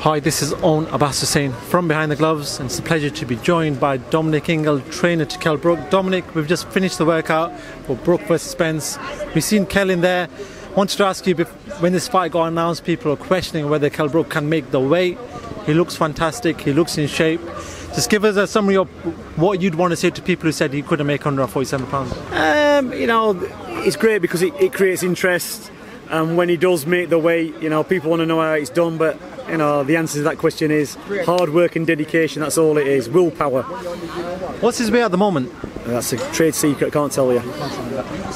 Hi, this is own ABBAS HUSSAIN from Behind the Gloves, and it's a pleasure to be joined by Dominic Ingle, trainer to Kell Brook. Dominic, we've just finished the workout for Brook versus Spence. We've seen Kell in there. Wanted to ask you, when this fight got announced, people are questioning whether Kell Brook can make the weight. He looks fantastic, he looks in shape. Just give us a summary of what you'd want to say to people who said he couldn't make 147 pounds. You know, it's great because it creates interest, and when he does make the weight, you know, people want to know how it's done, but you know, the answer to that question is hard work and dedication. That's all it is, willpower. What's his weight at the moment? That's a trade secret, I can't tell you.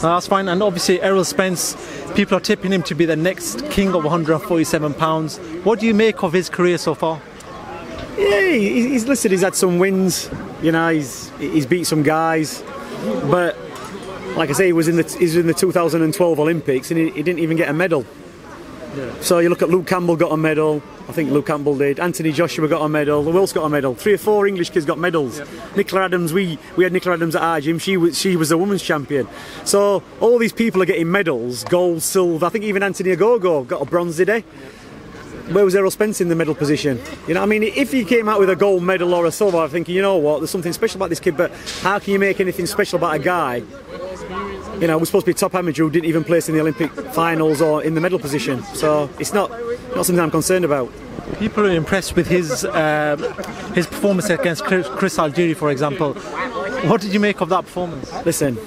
That's fine. And obviously Errol Spence, people are tipping him to be the next king of 147 pounds. What do you make of his career so far? Yeah, he's had some wins, you know, he's beat some guys, but like I say, he was in the 2012 Olympics and he didn't even get a medal. Yeah. So you look at Luke Campbell got a medal, I think Luke Campbell did, Anthony Joshua got a medal, who else got a medal? 3 or 4 English kids got medals. Yeah. Nicola Adams, we had Nicola Adams at our gym, she was the women's champion. So all these people are getting medals, gold, silver, I think even Anthony Ogogo got a bronze today. Where was Errol Spence in the medal position? You know, I mean, if he came out with a gold medal or a silver, I'm thinking, you know what, there's something special about this kid, but how can you make anything special about a guy? You know, we're supposed to be top amateur who didn't even place in the Olympic finals or in the medal position. So it's not something I'm concerned about. People are impressed with his performance against Chris Algieri, for example. What did you make of that performance? Listen,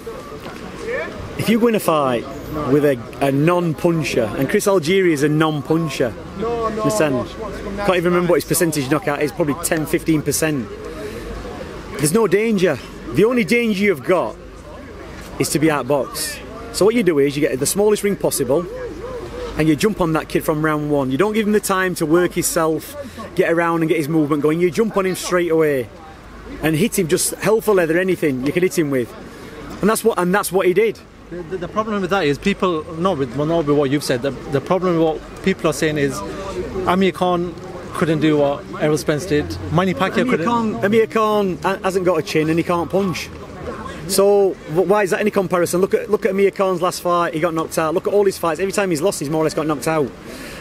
if you win a fight with a non-puncher, and Chris Algieri is a non-puncher, understand? Can't even remember what his percentage knockout is, probably 10-15%. There's no danger. The only danger you've got is to be outboxed. So what you do is you get the smallest ring possible and you jump on that kid from round 1. You don't give him the time to work himself, get around and get his movement going. You jump on him straight away and hit him, just hell for leather, anything you can hit him with. And that's what he did. The problem with that is people, not with what you've said, the problem with what people are saying is Amir Khan couldn't do what Errol Spence did. Manny Pacquiao couldn't. Amir Khan hasn't got a chin and he can't punch. So why is that any comparison? Look at Amir Khan's last fight, he got knocked out. Look at all his fights, every time he's lost he's more or less got knocked out.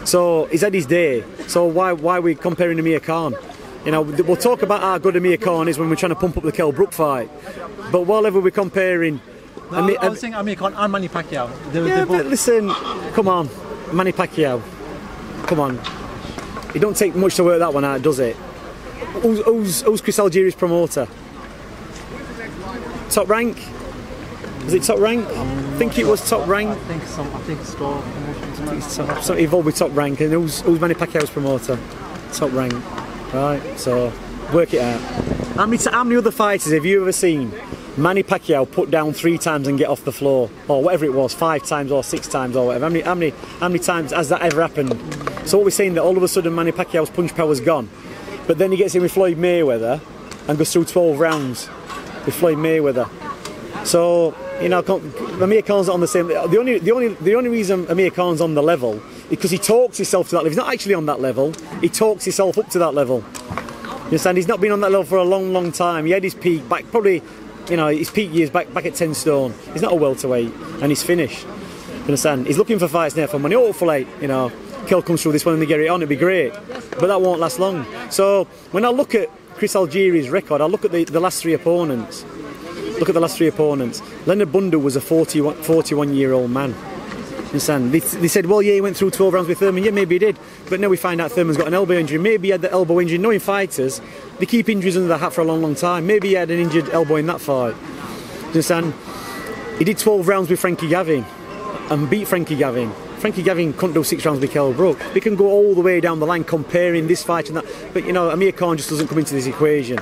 So he's had his day. So why are we comparing Amir Khan? You know, we'll talk about how good Amir Khan is when we're trying to pump up the Kell Brook fight. But whatever we're comparing... No, I was saying Amir Khan and Manny Pacquiao. But listen, come on, Manny Pacquiao, come on. It don't take much to work that one out, does it? Who's Chris Algieri's promoter? Top Rank? Was it Top Rank? I think it was Top Rank. I think Store Promotions. So involved with Top Rank, and who's Manny Pacquiao's promoter? Top Rank, right? So work it out. How many other fighters have you ever seen Manny Pacquiao put down 3 times and get off the floor, or whatever it was, 5 times or 6 times or whatever? How many times has that ever happened? So what we're saying, that all of a sudden Manny Pacquiao's punch power's gone, but then he gets in with Floyd Mayweather and goes through 12 rounds with Floyd Mayweather. So you know, Amir Khan's not on the same. The only reason Amir Khan's on the level is because he talks himself to that level. He's not actually on that level. He talks himself up to that level. You understand? He's not been on that level for a long time. He had his peak back, probably, you know, his peak years back at 10 stone. He's not a welterweight, and he's finished. You understand? He's looking for fights now for money. Hopefully, you know, Kell comes through this one and they get it on. It'd be great, but that won't last long. So when I look at Chris Algieri's record, I look at the last 3 opponents. Look at the last 3 opponents. Leonard Bundle was a 41-year-old man. Understand? They said, well, yeah, he went through 12 rounds with Thurman. Yeah, maybe he did. But now we find out Thurman's got an elbow injury. Maybe he had the elbow injury. Knowing fighters, they keep injuries under the hat for a long time. Maybe he had an injured elbow in that fight. Understand? He did 12 rounds with Frankie Gavin and beat Frankie Gavin. Frankie Gavin couldn't do 6 rounds with Kell Brook. We can go all the way down the line comparing this fight and that. But, you know, Amir Khan just doesn't come into this equation.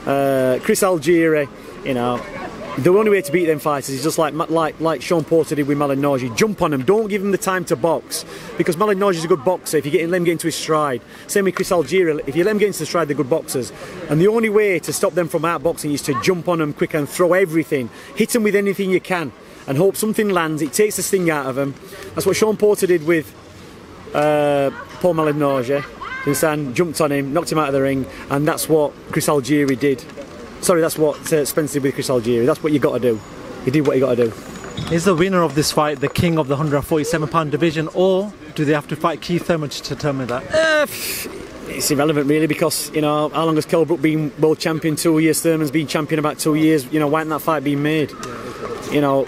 Chris Algieri, you know, the only way to beat them fighters is just like Sean Porter did with Malignaggi. Jump on him, don't give him the time to box, because Malignaggi's a good boxer if you let him get into his stride. Same with Chris Algieri, if you let him get into the stride, they're good boxers. And the only way to stop them from outboxing is to jump on them quick and throw everything. Hit them with anything you can and hope something lands. It takes the sting out of them. That's what Sean Porter did with Paul Malignaggi. Jumped on him, knocked him out of the ring, and that's what Chris Algieri did. Sorry, that's what Spence did with Chris Algieri. That's what you got to do. You did what you got to do. Is the winner of this fight the king of the 147-pound division, or do they have to fight Keith Thurman to determine that? it's irrelevant really, because you know how long has Kell Brook been world champion? 2 years. Thurman's been champion about 2 years. You know, why hasn't that fight been made? You know,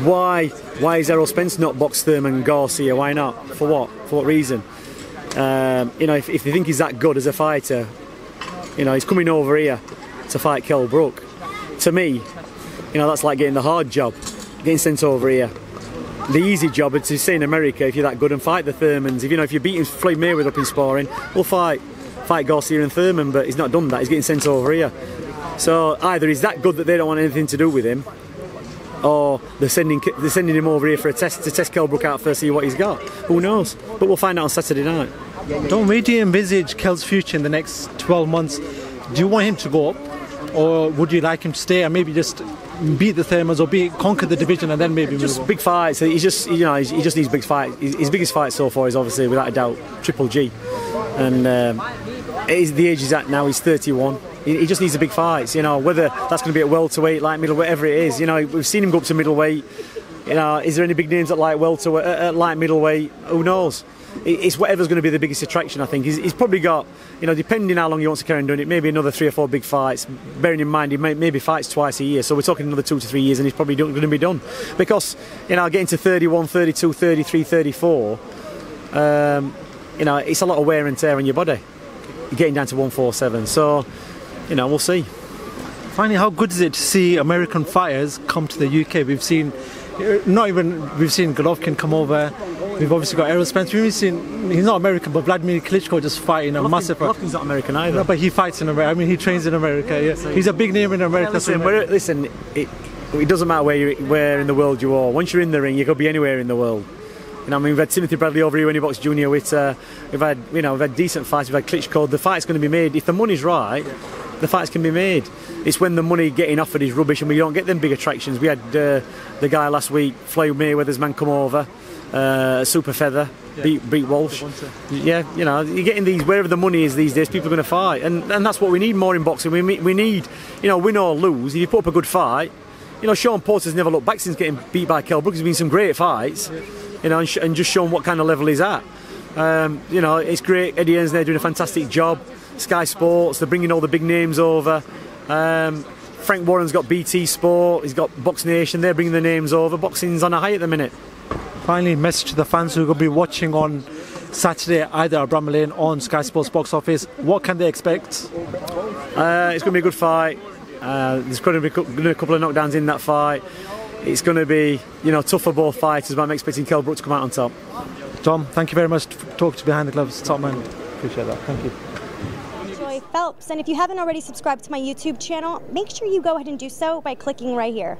why is Errol Spence not boxed Thurman Garcia? Why not? For what? For what reason? You know, if they think he's that good as a fighter, you know, he's coming over here to fight Kell Brook. To me, you know, that's like getting the hard job, getting sent over here. The easy job is to stay in America if you're that good and fight the Thurmans. If you know, if you're beating Floyd Mayweather up in sparring, we'll fight Garcia and Thurman, but he's not done that. He's getting sent over here. So either he's that good that they don't want anything to do with him, or they're sending him over here for a test to test Kell Brook out first, see what he's got. Who knows? But we'll find out on Saturday night. Where do you envisage Kell's future in the next 12 months? Do you want him to go up, or would you like him to stay and maybe just beat the Thurmans or conquer the division and then maybe just move on? Big fights? He just needs big fights. His biggest fight so far is obviously, without a doubt, Triple G, and the age he's at now, he's 31. He just needs the big fights, you know, whether that's going to be at welterweight, light middleweight, whatever it is. You know, we've seen him go up to middleweight. You know, is there any big names at light welterweight, at light middleweight? Who knows? It's whatever's going to be the biggest attraction, I think. He's probably got, you know, depending how long he wants to carry on doing it, maybe another 3 or 4 big fights. Bearing in mind he maybe fights twice a year, so we're talking another 2 to 3 years, and he's probably going to be done. Because, you know, getting to 31, 32, 33, 34, you know, it's a lot of wear and tear on your body. You're getting down to 147, so, you know, we'll see. Finally, how good is it to see American fighters come to the UK? We've seen Golovkin come over. We've obviously got Errol Spence. We've seen, he's not American, but Vladimir Klitschko just fighting a massive. Golovkin's not American either. No, but he fights in America. I mean, he trains in America. Yeah. He's a big name in America. Listen, it doesn't matter where in the world you are. Once you're in the ring, you could be anywhere in the world. You know, I mean, we've had Timothy Bradley over here when he boxed Junior Witter. We've had decent fights. We've had Klitschko. The fight's going to be made if the money's right. The fights can be made. It's when the money getting offered is rubbish and we don't get them big attractions. We had the guy last week, Floyd Mayweather's man, come over, super feather, beat Walsh. Yeah, you know, you're getting these, wherever the money is these days, people are going to fight, and that's what we need more in boxing. We need, you know, win or lose. If you put up a good fight, you know, Sean Porter's never looked back since getting beat by Kell Brook. There's been some great fights, you know, and just shown what kind of level he's at. You know, it's great. Eddie Earns there doing a fantastic job. Sky Sports, they're bringing all the big names over. Frank Warren's got BT Sport, he's got Box Nation, they're bringing the names over. Boxing's on a high at the minute. Finally, message to the fans who are going to be watching on Saturday, either at Bramall Lane or on Sky Sports box office. What can they expect? It's going to be a good fight. There's going to be a couple of knockdowns in that fight. It's going to be, you know, tough for both fighters, but I'm expecting Kell Brook to come out on top. Tom, thank you very much for talking to Behind the Gloves. Top man. Appreciate that. Thank you. Phelps, and if you haven't already subscribed to my YouTube channel, make sure you go ahead and do so by clicking right here.